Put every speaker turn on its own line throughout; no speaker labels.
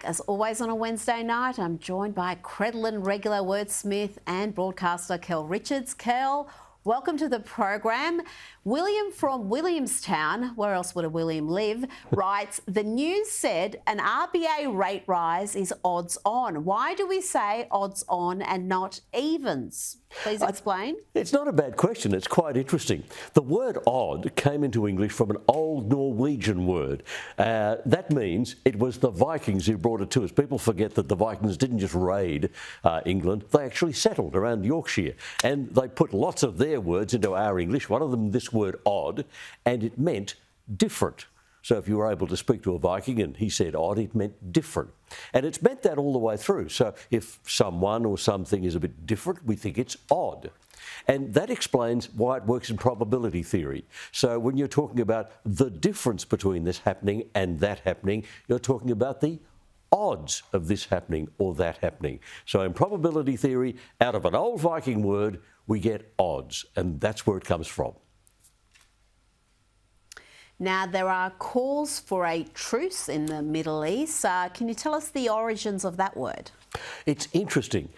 As always on a Wednesday night, I'm joined by Credlin regular wordsmith and broadcaster Kel Richards. Kel, welcome to the program. William from Williamstown, where else would a William live, writes, the news said an RBA rate rise is odds on. Why do we say odds on and not evens? Please explain.
It's not a bad question. It's quite interesting. The word odd came into English from an old Norwegian word. That means it was the Vikings who brought it to us. People forget that the Vikings didn't just raid England. They actually settled around Yorkshire. And they put lots of their words into our English, one of them this word odd, and it meant different. So if you were able to speak to a Viking and he said odd, it meant different. And it's meant that all the way through. So if someone or something is a bit different, we think it's odd. And that explains why it works in probability theory. So when you're talking about the difference between this happening and that happening, you're talking about the odds of this happening or that happening. So in probability theory, out of an old Viking word, we get odds, and that's where it comes from.
Now, there are calls for a truce in the Middle East. Can you tell us the origins of that word?
It's interesting.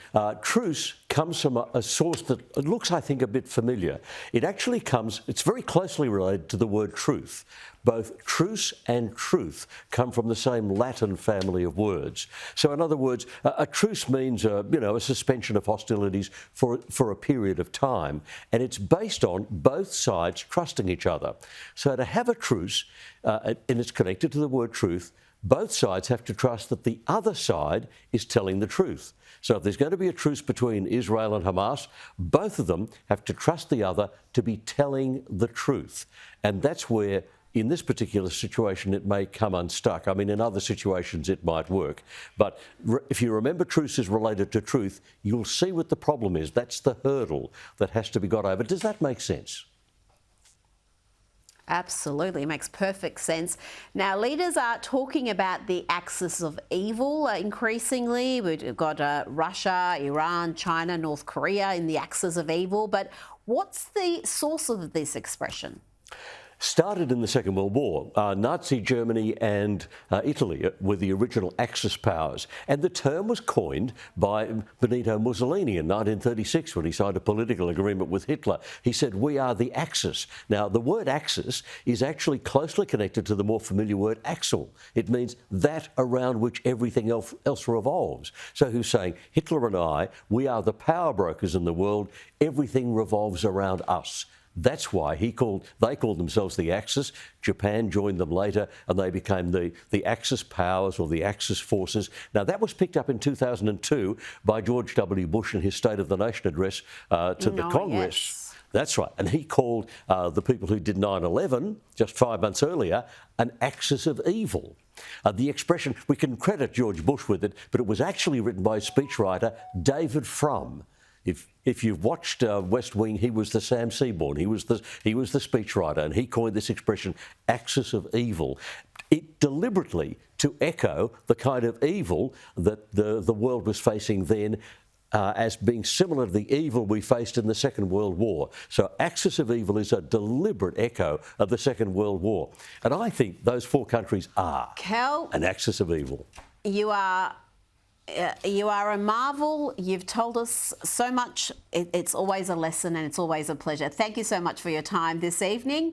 Truce comes from a source that looks, I think, a bit familiar. It actually comes, it's very closely related to the word truth. Both truce and truth come from the same Latin family of words. So in other words, a truce means, a suspension of hostilities for a period of time. And it's based on both sides trusting each other. So to have a truce, and it's connected to the word truth, both sides have to trust that the other side is telling the truth. So if there's going to be a truce between Israel and Hamas, both of them have to trust the other to be telling the truth. And that's where, in this particular situation, it may come unstuck. I mean, in other situations, it might work. But if you remember truce is related to truth, you'll see what the problem is. That's the hurdle that has to be got over. Does that make sense?
Absolutely, makes perfect sense. Now, leaders are talking about the axis of evil increasingly. We've got Russia, Iran, China, North Korea in the axis of evil. But what's the source of this expression?
Started in the Second World War. Nazi Germany and Italy were the original Axis powers. And the term was coined by Benito Mussolini in 1936 when he signed a political agreement with Hitler. He said, we are the Axis. Now, the word Axis is actually closely connected to the more familiar word axle. It means that around which everything else revolves. So who's saying, Hitler and I, we are the power brokers in the world. Everything revolves around us. That's why they called themselves the Axis. Japan joined them later, and they became the Axis powers or the Axis forces. Now, that was picked up in 2002 by George W. Bush in his State of the Nation address to the Congress. Yes. That's right. And he called the people who did 9/11 just 5 months earlier an axis of evil. The expression, we can credit George Bush with it, but it was actually written by a speechwriter, David Frum. If you've watched West Wing, he was the Sam Seaborn. He was the speechwriter, and he coined this expression, axis of evil. It deliberately to echo the kind of evil that the world was facing then, as being similar to the evil we faced in the Second World War. So axis of evil is a deliberate echo of the Second World War. And I think those four countries are an axis of evil.
You are a marvel. You've told us so much. It's always a lesson and it's always a pleasure. Thank you so much for your time this evening.